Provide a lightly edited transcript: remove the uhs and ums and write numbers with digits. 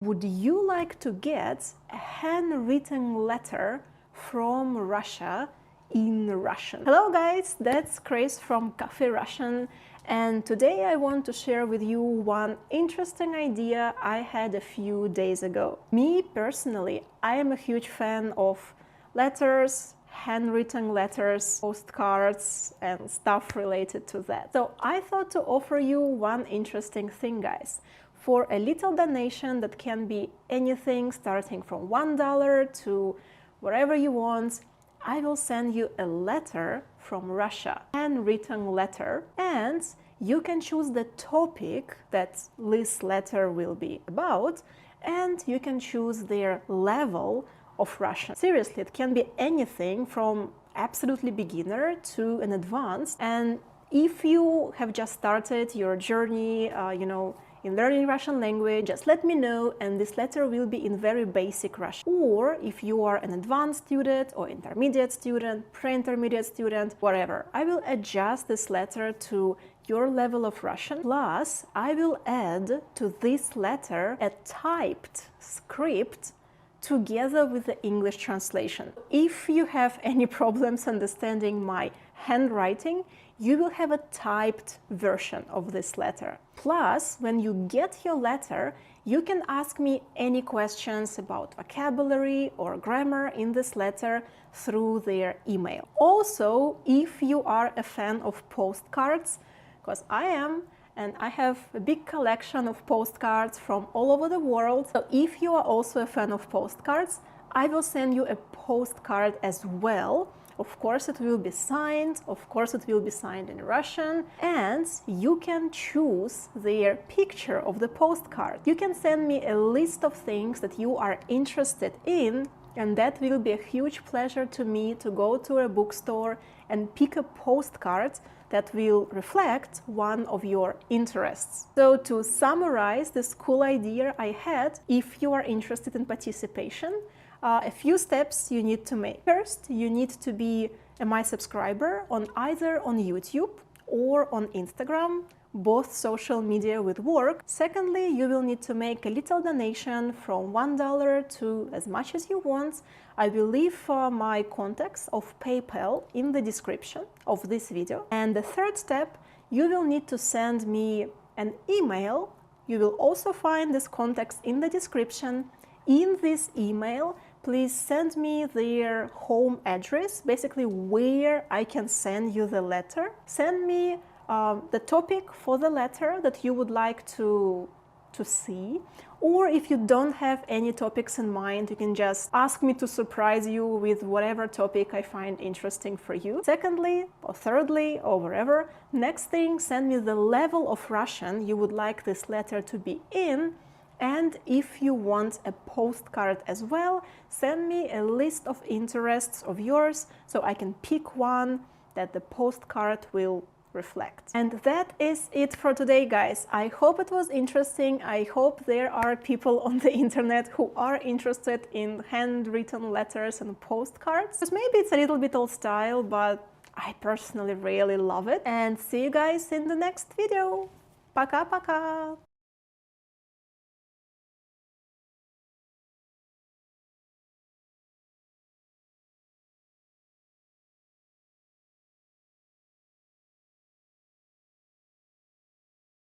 Would you like to get a handwritten letter from Russia in Russian? Hello guys, that's Chris from Cafe Russian, and today I want to share with you one interesting idea I had a few days ago. Me personally, I am a huge fan of letters, handwritten letters, postcards and stuff related to that. So I thought to offer you one interesting thing, guys. For a little donation that can be anything starting from $1 to wherever you want, I will send you a letter from Russia, handwritten letter, and you can choose the topic that this letter will be about, and you can choose their level of Russian. Seriously, it can be anything from absolutely beginner to an advanced, and if you have just started your journey, in learning Russian language, just let me know, and this letter will be in very basic Russian. Or if you are an advanced student or intermediate student, pre-intermediate student, whatever, I will adjust this letter to your level of Russian. Plus, I will add to this letter a typed script together with the English translation. If you have any problems understanding my handwriting, you will have a typed version of this letter. Plus, when you get your letter, you can ask me any questions about vocabulary or grammar in this letter through their email. Also, if you are a fan of postcards, because I am, and I have a big collection of postcards from all over the world. So if you are also a fan of postcards, I will send you a postcard as well. Of course, it will be signed. Of course, it will be signed in Russian. And you can choose their picture of the postcard. You can send me a list of things that you are interested in, and that will be a huge pleasure to me to go to a bookstore and pick a postcard that will reflect one of your interests. So to summarize this cool idea I had, if you are interested in participation, a few steps you need to make. First, you need to be a my subscriber either on YouTube or on Instagram, both social media with work. Secondly, you will need to make a little donation from $1 to as much as you want. I will leave my contacts of PayPal in the description of this video. And the third step, you will need to send me an email. You will also find these contacts in the description. In this email, please send me their home address, basically where I can send you the letter. Send me the topic for the letter that you would like to see, or if you don't have any topics in mind, you can just ask me to surprise you with whatever topic I find interesting for you. Secondly, or thirdly, or wherever, next thing, send me the level of Russian you would like this letter to be in. And if you want a postcard as well, send me a list of interests of yours so I can pick one that the postcard will reflect. And that is it for today, guys. I hope it was interesting. I hope there are people on the internet who are interested in handwritten letters and postcards. Because maybe it's a little bit old style, but I personally really love it. And see you guys in the next video. Пока-пока!